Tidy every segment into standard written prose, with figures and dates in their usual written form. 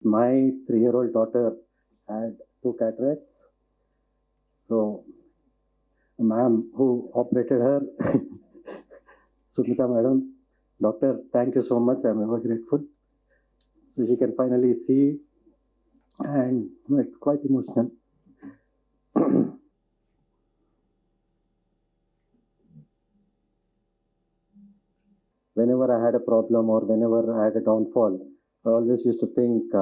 My 3-year-old daughter had 2 cataracts. So, ma'am who operated her, Sumita madam, doctor, thank you so much. I'm ever grateful. So she can finally see, and it's quite emotional. Whenever I had a problem or whenever I had a downfall, I always used to think,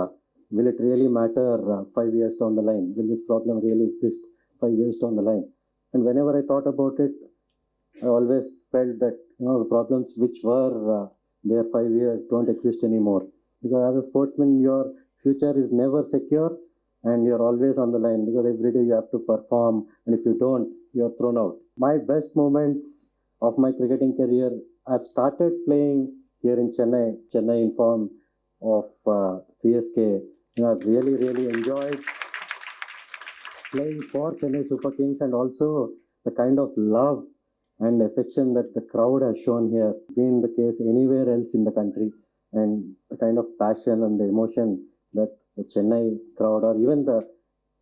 will it really matter 5 years down the line? Will this problem really exist 5 years down the line? And whenever I thought about it, I always felt that the problems which were there 5 years don't exist anymore. Because as a sportsman, your future is never secure and you're always on the line because every day you have to perform, and if you don't, you're thrown out. My best moments of my cricketing career, I've started playing here in Chennai in form of CSK. I've really enjoyed playing for Chennai Super Kings, and also the kind of love and affection that the crowd has shown here been the case anywhere else in the country, and the kind of passion and the emotion that the Chennai crowd or even the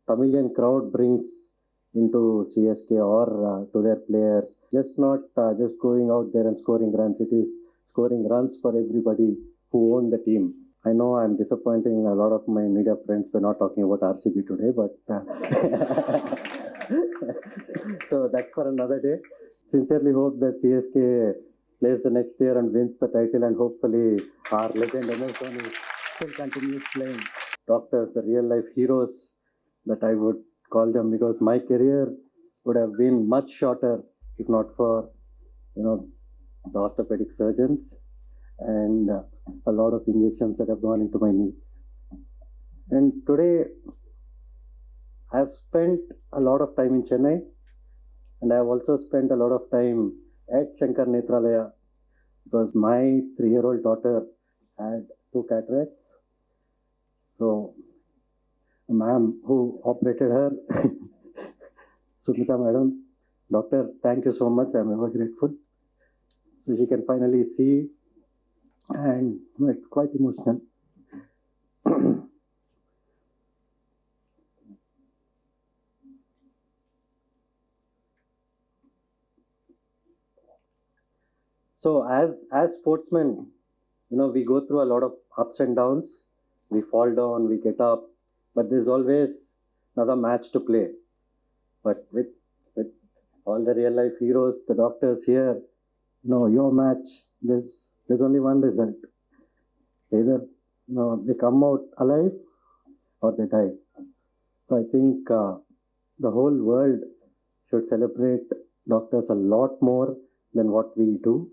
Tamilian crowd brings into CSK or to their players. Just not just going out there and scoring runs. It is scoring runs for everybody who own the team. I know I'm disappointing a lot of my media friends. We're not talking about RCB today, but so that's for another day. Sincerely hope that CSK plays the next year and wins the title, and hopefully our legend MS Dhoni still continues playing. Doctors, the real life heroes that I would call them, because my career would have been much shorter if not for the orthopedic surgeons and a lot of injections that have gone into my knee. And today I've spent a lot of time in Chennai, and I've also spent a lot of time at Shankar Netralaya because my 3-year-old daughter had 2 cataracts. So, ma'am who operated her, Sumita madam, doctor, thank you so much. I'm ever grateful. So she can finally see, and it's quite emotional. So as sportsmen, we go through a lot of ups and downs. We fall down, we get up, but there's always another match to play. But with all the real life heroes, the doctors here, your match, there's only one result. Either they come out alive or they die. So I think the whole world should celebrate doctors a lot more than what we do.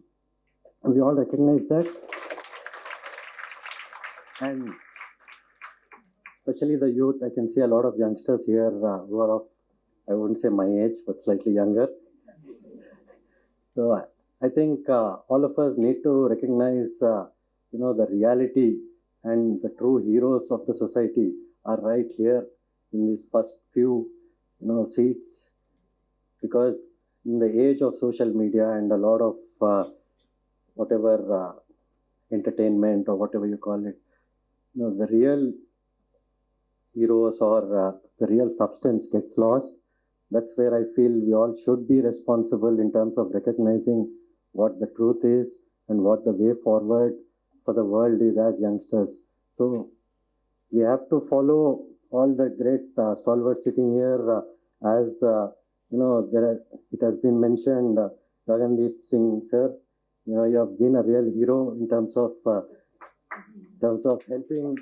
And we all recognize that. And especially the youth, I can see a lot of youngsters here who are of, I wouldn't say my age, but slightly younger. So I think all of us need to recognize, the reality and the true heroes of the society are right here in these first few, seats. Because in the age of social media and a lot of whatever entertainment or whatever you call it, the real heroes or the real substance gets lost. That's where I feel we all should be responsible in terms of recognizing what the truth is and what the way forward for the world is as youngsters. So we have to follow all the great stalwarts sitting here as it has been mentioned, Gagandeep Singh sir, you have been a real hero in terms of helping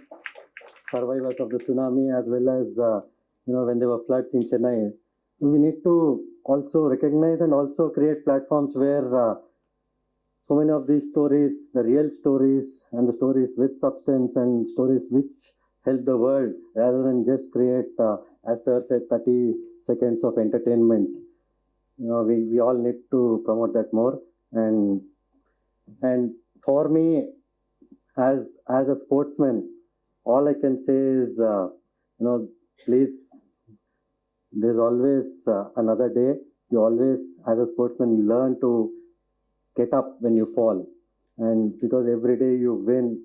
survivors of the tsunami, as well as when there were floods in Chennai. We need to also recognize and also create platforms where so many of these stories, the real stories and the stories with substance and stories which help the world, rather than just create, as sir said, 30 seconds of entertainment. We all need to promote that more. And for me, as a sportsman, all I can say is, please, there's always another day. You always, as a sportsman, learn to get up when you fall. And because every day you win,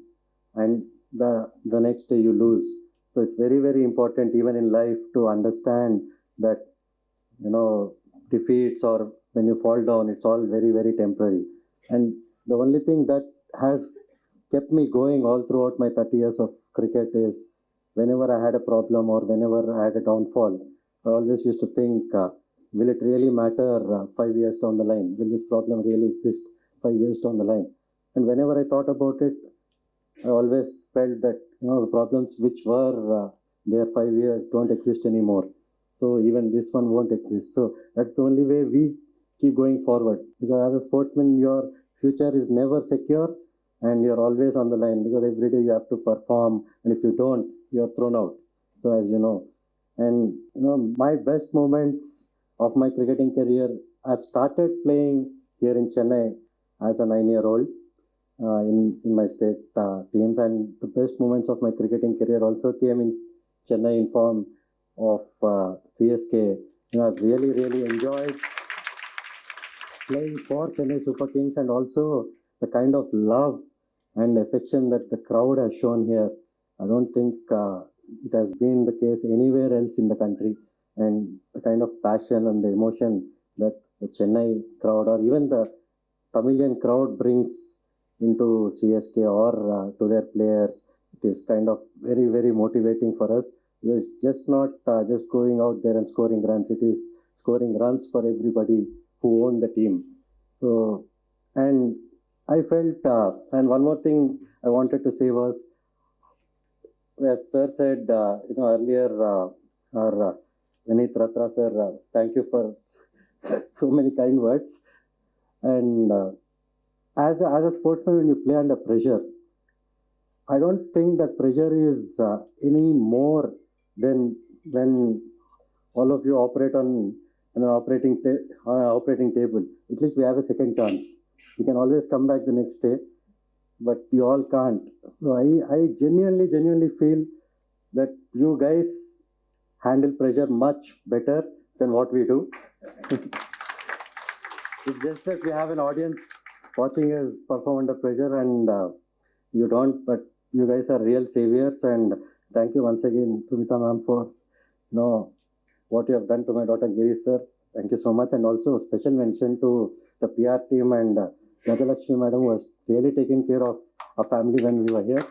and the next day you lose. So it's very, very important even in life to understand that, defeats or when you fall down, it's all very, very temporary. And the only thing that has kept me going all throughout my 30 years of cricket is whenever I had a problem or whenever I had a downfall, I always used to think, will it really matter 5 years down the line? Will this problem really exist 5 years down the line? And whenever I thought about it, I always felt that the problems which were there 5 years don't exist anymore. So even this one won't exist. So that's the only way we keep going forward. Because as a sportsman, your future is never secure and you're always on the line because every day you have to perform, and if you don't, you're thrown out. So as you know, and my best moments of my cricketing career, I've started playing here in Chennai as a 9-year-old. In my state teams, and the best moments of my cricketing career also came in Chennai in form of CSK. I've really, really enjoyed playing for Chennai Super Kings, and also the kind of love and affection that the crowd has shown here. I don't think it has been the case anywhere else in the country, and the kind of passion and the emotion that the Chennai crowd or even the Tamilian crowd brings into CSK or to their players, it is kind of very, very motivating for us. It's just not just going out there and scoring runs, it is scoring runs for everybody who own the team. So, and I felt, and one more thing I wanted to say was, as Sir said, earlier, our Vineet Ratra Sir, thank you for so many kind words. And as a sportsman, when you play under pressure, I don't think that pressure is any more than when all of you operate on an operating table. At least we have a second chance. You can always come back the next day, but you all can't. So I genuinely feel that you guys handle pressure much better than what we do. It's just that we have an audience watching us perform under pressure, and you don't, but you guys are real saviors. And thank you once again, Sumita ma'am, for what you have done to my daughter Giri sir. Thank you so much. And also special mention to the PR team and Rajalakshmi madam, who was really taking care of our family when we were here.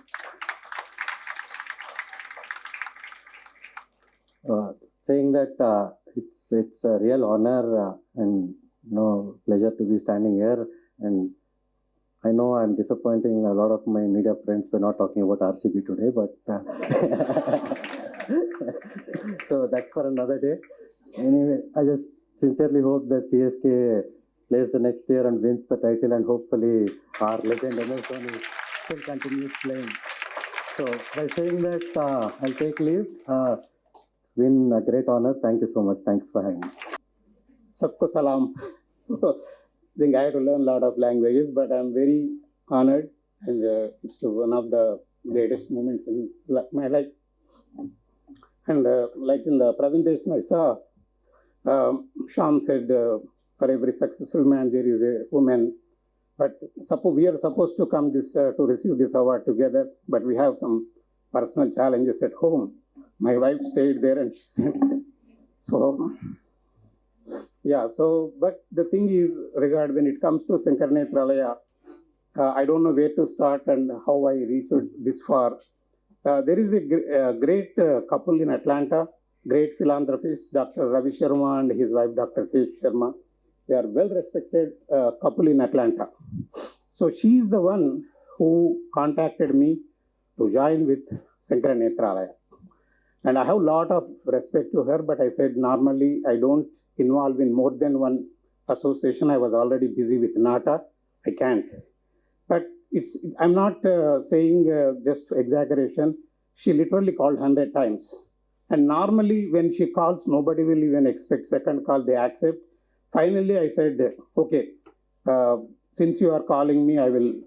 Saying that it's a real honor and pleasure to be standing here. And I know I'm disappointing a lot of my media friends. We're not talking about RCB today, but so that's for another day. Anyway, I just sincerely hope that CSK plays the next year and wins the title, and hopefully our legend MS Dhoni still continues playing. So by saying that, I'll take leave. It's been a great honor. Thank you so much. Thanks for having me. Sabko salam. So, I think I had to learn a lot of languages, but I'm very honored, and it's one of the greatest moments in my life. And like in the presentation I saw, Sham said, for every successful man there is a woman. But we are supposed to come to receive this award together, but we have some personal challenges at home. My wife stayed there and she said, so yeah, but the thing is, when it comes to Sankarnetralaya, I don't know where to start and how I reached this far. There is a great couple in Atlanta, great philanthropist, Dr. Ravi Sharma and his wife, Dr. Csk Sharma. They are well-respected couple in Atlanta. So she is the one who contacted me to join with Sankarnetralaya. And I have a lot of respect to her, but I said normally I don't involve in more than one association. I was already busy with NATA. I can't. But I'm not saying just exaggeration. She literally called 100 times. And normally when she calls, nobody will even expect second call. They accept. Finally, I said, okay, since you are calling me, I will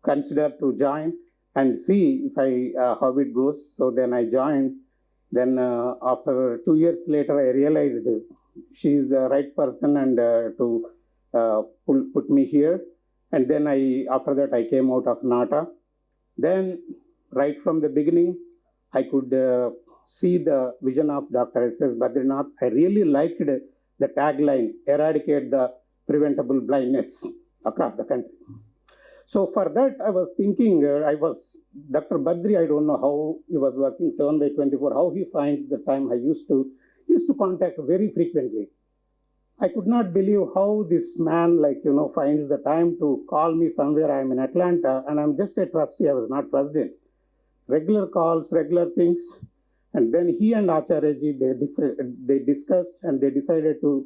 consider to join and see if how it goes. So then I joined. Then after 2 years later, I realized she is the right person and to put me here. And then after that, I came out of NATA. Then right from the beginning, I could see the vision of Dr. S.S. Badrinath. I really liked the tagline, eradicate the preventable blindness across the country. So for that, I was thinking, Dr. Badri, I don't know how he was working 7/24, how he finds the time. I used to contact very frequently. I could not believe how this man, finds the time to call me somewhere. I'm in Atlanta and I'm just a trustee. I was not president. Regular calls, regular things. And then he and Acharyaji, they discussed and they decided to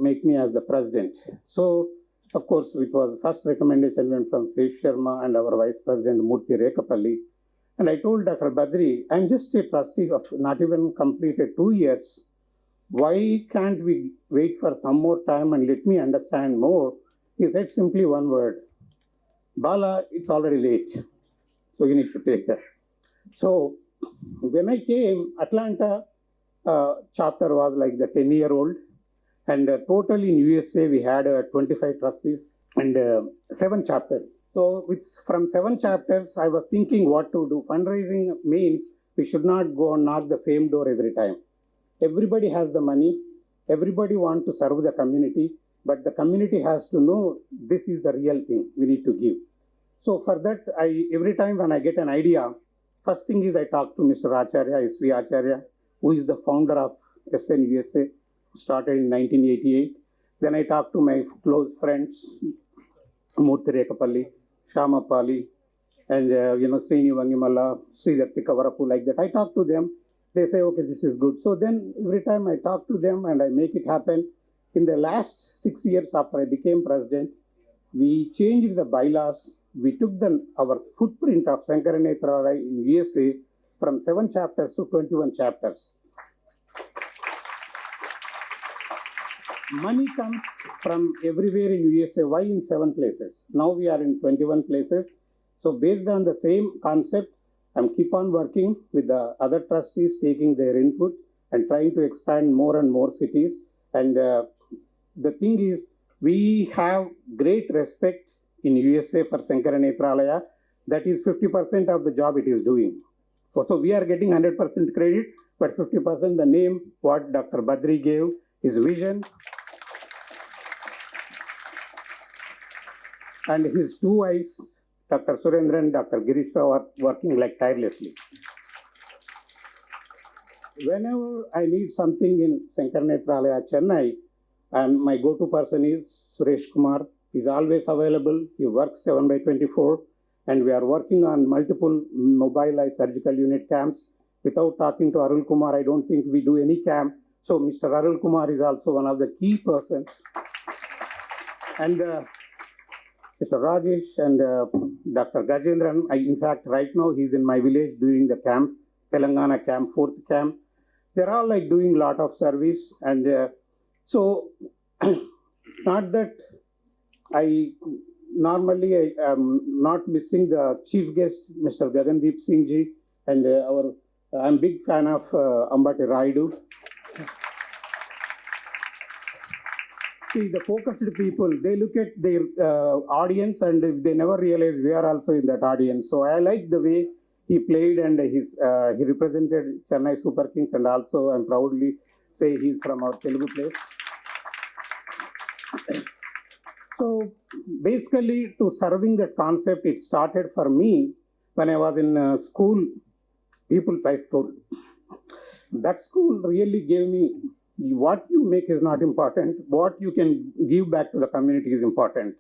make me as the president. So, of course, it was first recommendation went from Sri Sharma and our vice president, Murthy Rekapalli. And I told Dr. Badri, I'm just a trustee of not even completed 2 years. Why can't we wait for some more time and let me understand more? He said simply one word, Bala, it's already late. So you need to take that. So when I came, Atlanta chapter was like the 10-year-old. And total in USA, we had 25 trustees and 7 chapters. So from 7 chapters, I was thinking what to do. Fundraising means we should not go and knock the same door every time. Everybody has the money. Everybody wants to serve the community. But the community has to know this is the real thing we need to give. So for that, every time when I get an idea, first thing is I talk to Mr. Acharya, S.V. Acharya, who is the founder of SN USA, started in 1988. Then I talk to my close friends, Murthy Rekapalli, Shamapali, and Srini Vangimala, Sridhar Kavarapu, like that. I talk to them. They say, okay, this is good. So then every time I talk to them and I make it happen. In the last 6 years after I became president, we changed the bylaws. We took our footprint of Sankara Netralaya in USA from 7 chapters to 21 chapters. Money comes from everywhere in USA. Why in 7 places? Now we are in 21 places. So based on the same concept, I'm keep on working with the other trustees, taking their input and trying to expand more and more cities. And the thing is, we have great respect in USA for Sankara Netralaya. That is 50% of the job it is doing. So we are getting 100% credit, but 50% the name, what Dr. Badri gave, his vision, and his 2 eyes, Dr. Surendran, Dr. Girish are working like tirelessly. Whenever I need something in Sankara Netralaya, Chennai, and my go-to person is Suresh Kumar. He's always available. He works 7/24, and we are working on multiple mobile eye surgical unit camps. Without talking to Arul Kumar, I don't think we do any camp. So Mr. Arul Kumar is also one of the key persons. And Mr. Rajesh and Dr. Gajendran, in fact, right now he's in my village doing the camp, Telangana camp, 4th camp. They're all like doing a lot of service. And so, not that I am not missing the chief guest, Mr. Gagandeep Singh ji, and I'm a big fan of Ambati Raidu. See, the focused people, they look at their audience and they never realize we are also in that audience. So I like the way he played and he represented Chennai Super Kings, and also I'm proudly say he's from our Telugu place. So basically to serving that concept, it started for me when I was in school, People's High School. That school really gave me what you make is not important. What you can give back to the community is important.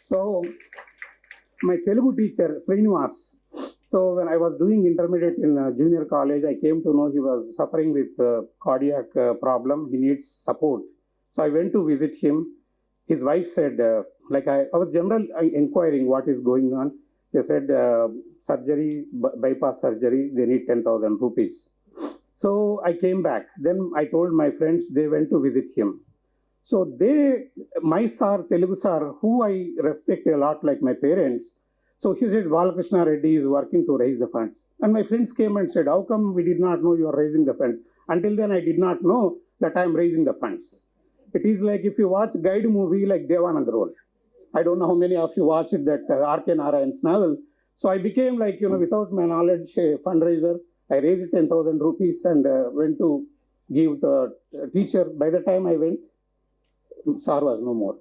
So my Telugu teacher, Srinivas, so when I was doing intermediate in junior college, I came to know he was suffering with cardiac problem. He needs support. So I went to visit him. His wife said, I was inquiring what is going on. They said, surgery, bypass surgery, they need 10,000 rupees. So I came back. Then I told my friends, they went to visit him. So my sir, Telugu sir, who I respect a lot like my parents, so he said, Balakrishna Reddy is working to raise the funds. And my friends came and said, how come we did not know you are raising the funds? Until then, I did not know that I am raising the funds. It is like if you watch guide movie like Devanand Role. I don't know how many of you watched that R.K. Narayan's novel. So I became like, without my knowledge, a fundraiser. I raised 10,000 rupees and went to give the teacher. By the time I went, sir was no more.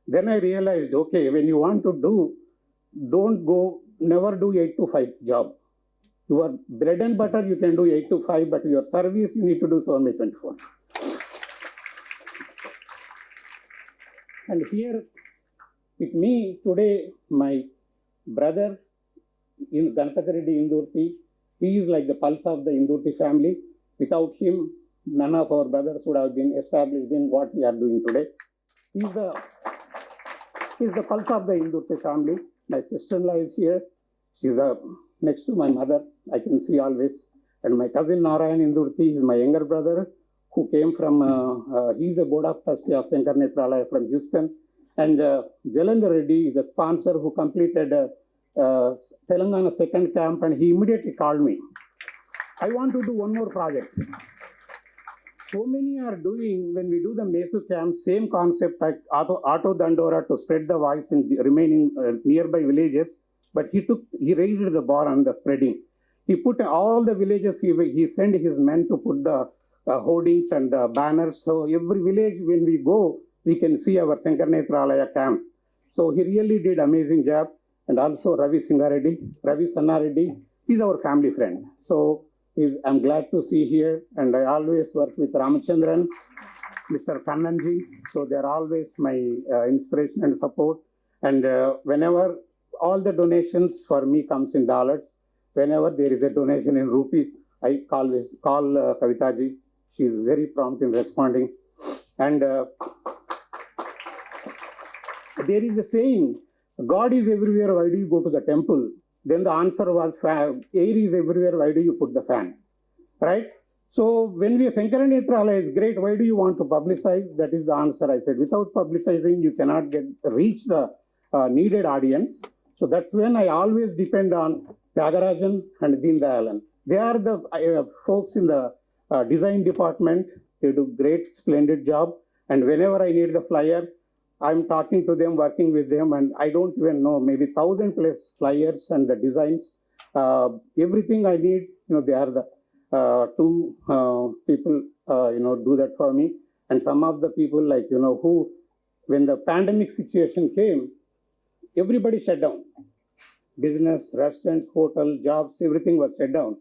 Then I realized, okay, when you want to do, never do 8 to 5 job. Your bread and butter, you can do 8 to 5, but your service, you need to do 7 by 24. And here with me today, my brother in Ganapati Reddy Indurti, he is like the pulse of the Indurti family. Without him, none of our brothers would have been established in what we are doing today. He's the pulse of the Indurti family. My sister-in-law is here. She's next to my mother. I can see always. And my cousin Narayan Indurti is my younger brother, who came from, he's a board of trustee of Shankar Nethralaya from Houston. And Jalendra Reddy is a sponsor who completed Telangana second camp, and he immediately called me. I want to do one more project. So many are doing, when we do the Mesu camp, same concept like Auto Dandora to spread the voice in the remaining nearby villages, but he raised the bar on the spreading. He put all the villages, he sent his men to put the hoardings and the banners. So every village, when we go, we can see our Shankar Nethralaya camp. So he really did amazing job. And also Ravi Sanna Reddy, he's our family friend. So I'm glad to see here. And I always work with Ramachandran, Mr. Kannanji. So they're always my inspiration and support. And whenever all the donations for me comes in dollars, whenever there is a donation in rupees, I always call Kavitaji. She's very prompt in responding. And there is a saying, God is everywhere, why do you go to the temple? Then the answer was, air is everywhere, why do you put the fan? Right? So when we Shankar Nethralaya is great, why do you want to publicize? That is the answer. I said, without publicizing, you cannot reach the needed audience. So that's when I always depend on Tyagarajan and Deen Dayalan. They are the folks in the design department. They do great, splendid job. And whenever I need the flyer, I'm talking to them, working with them, and I don't even know, maybe 1,000 plus flyers and the designs. Everything I need, they are the two people, do that for me. And some of the people who, when the pandemic situation came, everybody shut down. Business, restaurants, hotel, jobs, everything was shut down.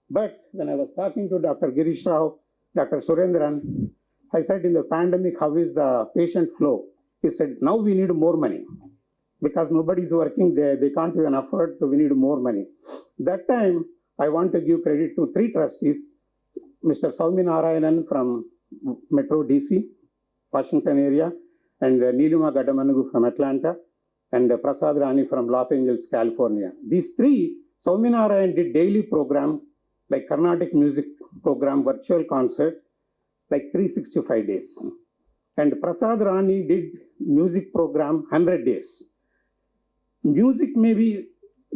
But when I was talking to Dr. Girish Rao, Dr. Surendran, I said, in the pandemic, how is the patient flow? He said, now we need more money because nobody is working there. They can't even afford, so we need more money. That time, I want to give credit to 3 trustees, Mr. Saumi Narayanan from Metro DC, Washington area, and Neelima Gadamanugu from Atlanta, and Prasad Rani from Los Angeles, California. These 3, Saumi Narayan did daily program, like Carnatic music program, virtual concert, like 365 days. And Prasad Rani did music program 100 days. Music may be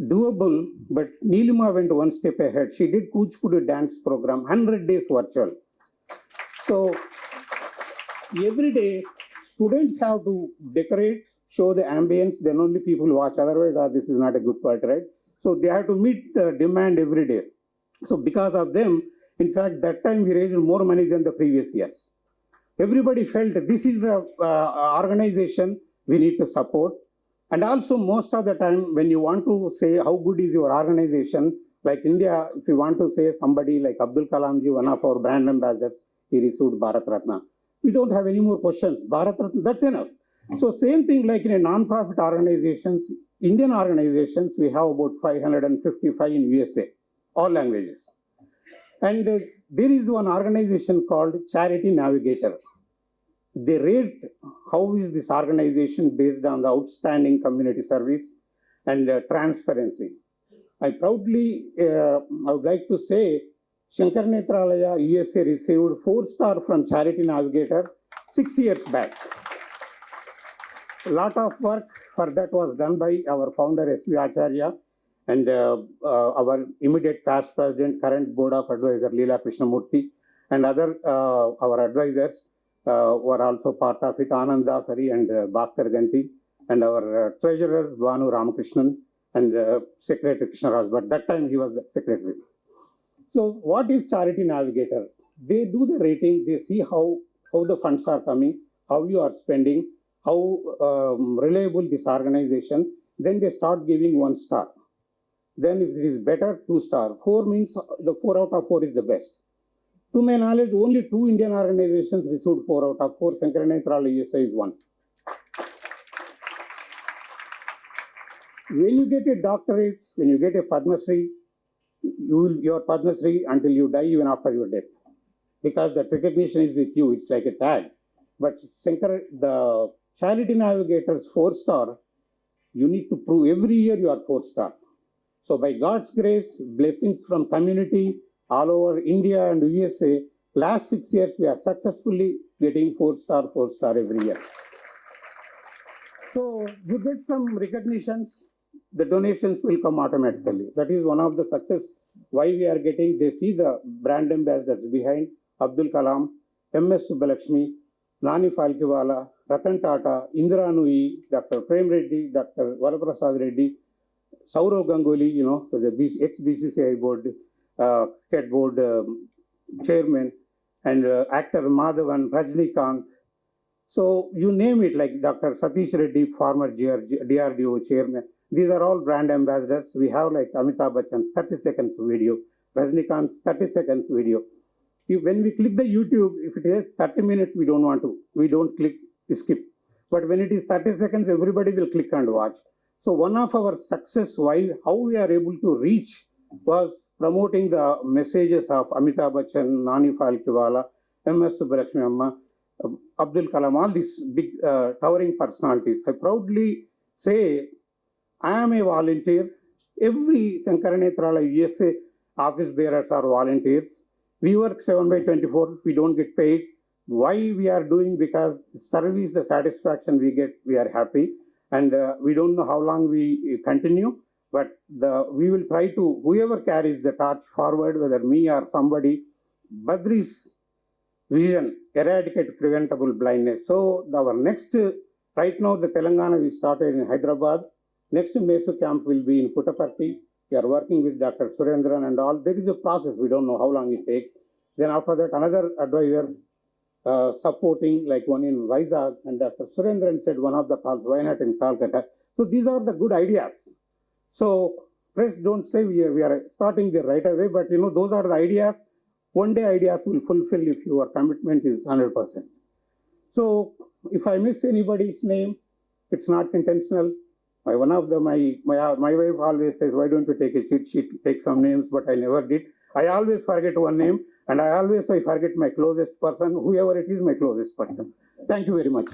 doable, but Neelima went one step ahead. She did Kuchipudi dance program, 100 days virtual. So every day, students have to decorate, show the ambience, then only people watch. Otherwise, this is not a good part, right? So they have to meet the demand every day. So because of them, in fact, that time we raised more money than the previous years. Everybody felt this is the organization we need to support. And also most of the time when you want to say how good is your organization, like India, if you want to say somebody like Abdul Kalamji, one of our brand ambassadors, he received Bharat Ratna. We don't have any more questions. Bharat Ratna, that's enough. So same thing like in a non-profit organizations, Indian organizations, we have about 555 in USA, all languages. And there is one organization called Charity Navigator. They rate how is this organization based on the outstanding community service and transparency. I proudly, I would like to say, Shankar Nethralaya USA received 4-star from Charity Navigator 6 years back. A lot of work for that was done by our founder S.V. Acharya and our immediate past president, current board of advisor Leela Krishnamurthy, and other our advisors were also part of it, Anand Dasari and Bhaskar Ganti, and our treasurer Vanu Ramakrishnan, and Secretary Krishnaraj, but that time he was the secretary. So what is Charity Navigator? They do the rating, they see how the funds are coming, how you are spending, how reliable this organization, then they start giving 1 star. Then if it is better, 2 star. 4 means the 4 out of 4 is the best. To my knowledge, only 2 Indian organizations received 4 out of 4. Sankarana Nethrala USA is 1. When you get a doctorate, when you get a Padma Shri, you are Padma Shri until you die, even after your death. Because that recognition is with you, it's like a tag. But the Charity Navigators 4 star, you need to prove every year you are 4 star. So by God's grace, blessings from community all over India and USA, last 6 years we are successfully getting 4 star every year. So you get some recognitions, the donations will come automatically. That is one of the success why we are getting. They see the brand ambassadors behind: Abdul Kalam, MS Subbalakshmi, Nani Falkiwala, Ratan Tata, Indira Nui, Dr. Prem Reddy, Dr. Varaprasad Reddy, Saurav Ganguly, the ex-BCCI board, head board chairman, and actor Madhavan, Rajnikant. So you name it, like Dr. Satish Reddy, former DRDO chairman. These are all brand ambassadors. We have like Amitabh Bachchan, 30 seconds video, Rajnikant's 30 seconds video. When we click the YouTube, if it is 30 minutes, we don't click, skip. But when it is 30 seconds, everybody will click and watch. So one of our success, how we are able to reach, was promoting the messages of Amitabh Bachchan, Nani Falkiwala, MS Subbalakshmi Amma, Abdul Kalam, all these big towering personalities. I proudly say, I am a volunteer. Every Sankarana Nethrala USA office bearers are volunteers. We work 7/24. We don't get paid. Why we are doing? Because the service, the satisfaction we get, we are happy. And we don't know how long we continue. But we will try to, whoever carries the torch forward, whether me or somebody, Badri's vision, eradicate preventable blindness. So our next, right now the Telangana we started in Hyderabad. Next Mesu camp will be in Puttaparthi. We are working with Dr. Surendran and all. There is a process. We don't know how long it takes. Then after that, another advisor supporting, like one in Vizag. And Dr. Surendran said one of the calls, why not in Calcutta? So these are the good ideas. So press don't say we are starting there right away, but those are the ideas. One day ideas will fulfill if your commitment is 100%. So if I miss anybody's name, it's not intentional. My wife always says, why don't you take a cheat sheet, take some names, but I never did. I always forget one name, and I forget my closest person, whoever it is, my closest person. Thank you very much.